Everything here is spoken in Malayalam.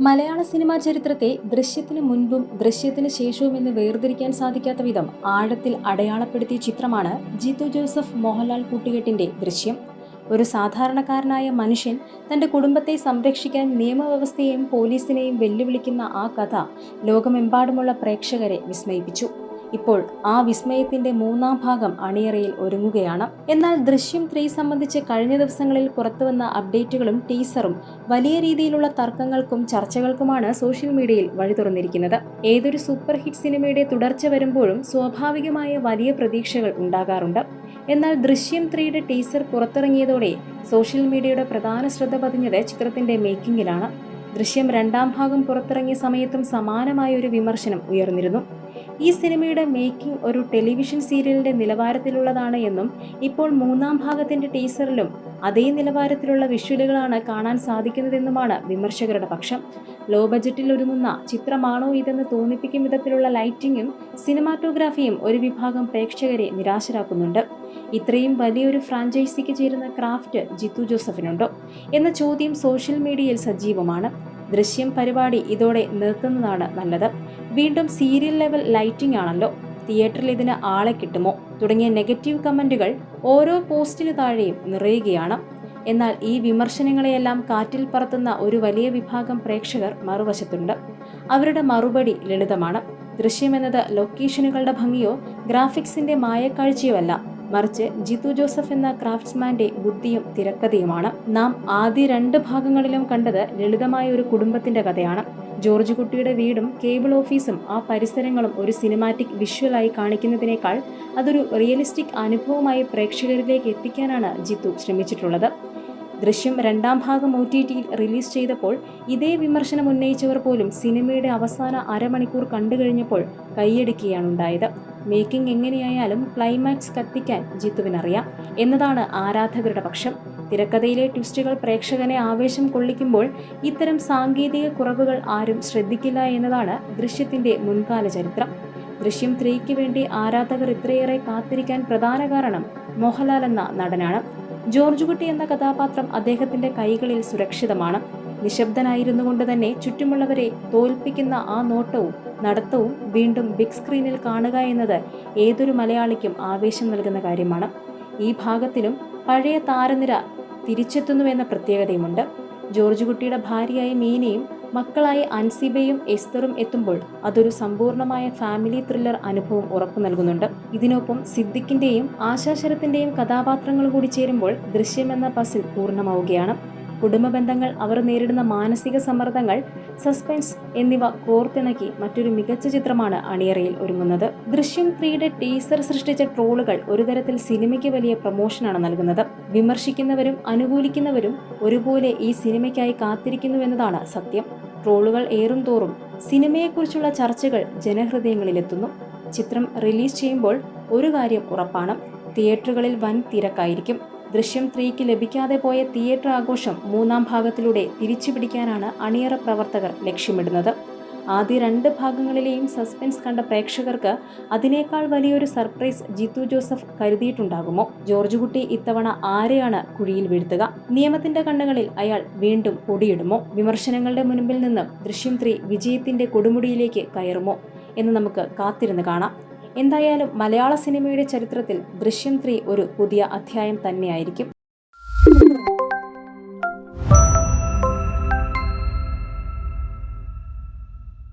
മലയാള സിനിമാ ചരിത്രത്തെ ദൃശ്യത്തിന് മുൻപും ദൃശ്യത്തിന് ശേഷവും എന്ന് വേർതിരിക്കാൻ സാധിക്കാത്ത വിധം ആഴത്തിൽ അടയാളപ്പെടുത്തിയ ചിത്രമാണ് ജിത്തു ജോസഫ് മോഹൻലാൽ കൂട്ടുകെട്ടിന്റെ ദൃശ്യം. ഒരു സാധാരണക്കാരനായ മനുഷ്യൻ തന്റെ കുടുംബത്തെ സംരക്ഷിക്കാൻ നിയമവ്യവസ്ഥയെയും പോലീസിനെയും വെല്ലുവിളിക്കുന്ന ആ കഥ ലോകമെമ്പാടുമുള്ള പ്രേക്ഷകരെ വിസ്മയിപ്പിച്ചു. ഇപ്പോൾ ആ വിസ്മയത്തിന്റെ മൂന്നാം ഭാഗം അണിയറയിൽ ഒരുങ്ങുകയാണ്. എന്നാൽ ദൃശ്യം 3 സംബന്ധിച്ച് കഴിഞ്ഞ ദിവസങ്ങളിൽ പുറത്തുവന്ന അപ്ഡേറ്റുകളും ടീസറും വലിയ രീതിയിലുള്ള തർക്കങ്ങൾക്കും ചർച്ചകൾക്കുമാണ് സോഷ്യൽ മീഡിയയിൽ വഴി തുറന്നിരിക്കുന്നത്. ഏതൊരു സൂപ്പർ ഹിറ്റ് സിനിമയുടെ തുടർച്ച വരുമ്പോഴും സ്വാഭാവികമായ വലിയ പ്രതീക്ഷകൾ ഉണ്ടാകാറുണ്ട്. എന്നാൽ ദൃശ്യം 3യുടെ ടീസർ പുറത്തിറങ്ങിയതോടെ സോഷ്യൽ മീഡിയയുടെ പ്രധാന ശ്രദ്ധ പതിഞ്ഞത് ചിത്രത്തിന്റെ മേക്കിങ്ങിലാണ്. ദൃശ്യം 2ാം ഭാഗം പുറത്തിറങ്ങിയ സമയത്തും സമാനമായ ഒരു വിമർശനം ഉയർന്നിരുന്നു. ഈ സിനിമയുടെ മേക്കിംഗ് ഒരു ടെലിവിഷൻ സീരിയലിന്റെ നിലവാരത്തിലുള്ളതാണ് എന്നും ഇപ്പോൾ 3ാം ഭാഗത്തിന്റെ ടീസറിലും അതേ നിലവാരത്തിലുള്ള വിഷ്വലുകളാണ് കാണാൻ സാധിക്കുന്നതെന്നുമാണ് വിമർശകരുടെ പക്ഷം. ലോ ബജറ്റിൽ ഒരുങ്ങുന്ന ചിത്രമാണോ ഇതെന്ന് തോന്നിപ്പിക്കും വിധത്തിലുള്ള ലൈറ്റിംഗും സിനിമാറ്റോഗ്രാഫിയും ഒരു വിഭാഗം പ്രേക്ഷകരെ നിരാശരാക്കുന്നുണ്ട്. ഇത്രയും വലിയൊരു ഫ്രാഞ്ചൈസിക്ക് ചേരുന്ന ക്രാഫ്റ്റ് ജിത്തു ജോസഫിനുണ്ടോ എന്ന ചോദ്യം സോഷ്യൽ മീഡിയയിൽ സജീവമാണ്. ദൃശ്യം പരിപാടി ഇതോടെ നിർത്തുന്നതാണ് നല്ലത്. വീണ്ടും സീരിയൽ ലെവൽ ലൈറ്റിംഗ് ആണല്ലോ, തിയേറ്ററിൽ ഇതിന് ആളെ കിട്ടുമോ തുടങ്ങിയ നെഗറ്റീവ് കമന്റുകൾ ഓരോ പോസ്റ്റിനു താഴെയും നിറയുകയാണ്. എന്നാൽ ഈ വിമർശനങ്ങളെയെല്ലാം കാറ്റിൽ പറത്തുന്ന ഒരു വലിയ വിഭാഗം പ്രേക്ഷകർ മറുവശത്തുണ്ട്. അവരുടെ മറുപടി ലളിതമാണ്. ദൃശ്യമെന്നത് ലൊക്കേഷനുകളുടെ ഭംഗിയോ ഗ്രാഫിക്സിന്റെ മായക്കാഴ്ചയോ അല്ല, മറിച്ച് ജിത്തു ജോസഫ് എന്ന ക്രാഫ്റ്റ്സ്മാന്റെ ബുദ്ധിയും തിരക്കഥയുമാണ്. നാം ആദ്യ 2 ഭാഗങ്ങളിലും കണ്ടത് ലളിതമായ ഒരു കുടുംബത്തിന്റെ കഥയാണ്. ജോർജ് കുട്ടിയുടെ വീടും കേബിൾ ഓഫീസും ആ പരിസരങ്ങളും ഒരു സിനിമാറ്റിക് വിഷ്വലായി കാണിക്കുന്നതിനേക്കാൾ അതൊരു റിയലിസ്റ്റിക് അനുഭവമായി പ്രേക്ഷകരിലേക്ക് എത്തിക്കാനാണ് ജിത്തു ശ്രമിച്ചിട്ടുള്ളത്. ദൃശ്യം 2ാം ഭാഗം OTTയിൽ റിലീസ് ചെയ്തപ്പോൾ ഇതേ വിമർശനം ഉന്നയിച്ചവർ പോലും സിനിമയുടെ അവസാന അരമണിക്കൂർ കണ്ടു കഴിഞ്ഞപ്പോൾ കൈയടിക്കുകയാണ് ഉണ്ടായത്. മേക്കിംഗ് എങ്ങനെയായാലും ക്ലൈമാക്സ് കത്തിക്കാൻ ജിത്തുവിനറിയാം എന്നതാണ് ആരാധകരുടെ പക്ഷം. തിരക്കഥയിലെ ട്വിസ്റ്റുകൾ പ്രേക്ഷകനെ ആവേശം കൊള്ളിക്കുമ്പോൾ ഇത്തരം സാങ്കേതിക കുറവുകൾ ആരും ശ്രദ്ധിക്കില്ല എന്നതാണ് ദൃശ്യത്തിന്റെ മുൻകാല ചരിത്രം. ദൃശ്യം 3ക്ക് വേണ്ടി ആരാധകർ ഇത്രയേറെ കാത്തിരിക്കാൻ പ്രധാന കാരണം മോഹൻലാൽ എന്ന നടനാണ്. ജോർജ് കുട്ടി എന്ന കഥാപാത്രം അദ്ദേഹത്തിന്റെ കൈകളിൽ സുരക്ഷിതമാണ്. നിശബ്ദനായിരുന്നു കൊണ്ട് തന്നെ ചുറ്റുമുള്ളവരെ തോൽപ്പിക്കുന്ന ആ നോട്ടവും നടത്തവും വീണ്ടും ബിഗ് സ്ക്രീനിൽ കാണുക എന്നത് ഏതൊരു മലയാളിക്കും ആവേശം നൽകുന്ന കാര്യമാണ്. ഈ ഭാഗത്തിലും പഴയ താരനിര തിരിച്ചെത്തുന്നുവെന്ന പ്രത്യേകതയുമുണ്ട്. ജോർജ് കുട്ടിയുടെ ഭാര്യയായ മീനയും മക്കളായ അൻസിബയും എസ്തറും എത്തുമ്പോൾ അതൊരു സമ്പൂർണമായ ഫാമിലി ത്രില്ലർ അനുഭവം ഉറപ്പു നൽകുന്നുണ്ട്. ഇതിനൊപ്പം സിദ്ദിഖിന്റെയും ആശാ ശരത്തിന്റെയും കഥാപാത്രങ്ങൾ കൂടി ചേരുമ്പോൾ ദൃശ്യമെന്ന പസിൽ പൂർണ്ണമാവുകയാണ്. കുടുംബ ബന്ധങ്ങൾ, അവർ നേരിടുന്ന മാനസിക സമ്മർദ്ദങ്ങൾ, സസ്പെൻസ് എന്നിവ കോർത്തിണക്കി മറ്റൊരു മികച്ച ചിത്രമാണ് അണിയറയിൽ ഒരുങ്ങുന്നത്. ദൃശ്യം 3യുടെ ടീസർ സൃഷ്ടിച്ച ട്രോളുകൾ ഒരു തരത്തിൽ സിനിമയ്ക്ക് വലിയ പ്രൊമോഷനാണ് നൽകുന്നത്. വിമർശിക്കുന്നവരും അനുകൂലിക്കുന്നവരും ഒരുപോലെ ഈ സിനിമയ്ക്കായി കാത്തിരിക്കുന്നുവെന്നതാണ് സത്യം. ട്രോളുകൾ ഏറും തോറും സിനിമയെക്കുറിച്ചുള്ള ചർച്ചകൾ ജനഹൃദയങ്ങളിലെത്തുന്നു. ചിത്രം റിലീസ് ചെയ്യുമ്പോൾ ഒരു കാര്യം ഉറപ്പാണ്, തിയേറ്ററുകളിൽ വൻ തിരക്കായിരിക്കും. ദൃശ്യം 3ക്ക് ലഭിക്കാതെ പോയ തിയേറ്റർ ആഘോഷം 3ാം ഭാഗത്തിലൂടെ തിരിച്ചുപിടിക്കാനാണ് അണിയറ പ്രവർത്തകർ ലക്ഷ്യമിടുന്നത്. ആദ്യ 2 ഭാഗങ്ങളിലെയും സസ്പെൻസ് കണ്ട പ്രേക്ഷകർക്ക് അതിനേക്കാൾ വലിയൊരു സർപ്രൈസ് ജിത്തു ജോസഫ് കരുതിയിട്ടുണ്ടാകുമോ? ജോർജ് കുട്ടി ഇത്തവണ ആരെയാണ് കുഴിയിൽ വീഴ്ത്തുക? നിയമത്തിന്റെ കണ്ണുകളിൽ അയാൾ വീണ്ടും പൊടിയിടുമോ? വിമർശനങ്ങളുടെ മുൻപിൽ നിന്നും ദൃശ്യം 3 വിജയത്തിന്റെ കൊടുമുടിയിലേക്ക് കയറുമോ എന്ന് നമുക്ക് കാത്തിരുന്ന് കാണാം. എന്തായാലും മലയാള സിനിമയുടെ ചരിത്രത്തിൽ ദൃശ്യം 3 ഒരു പുതിയ അധ്യായം തന്നെയായിരിക്കും.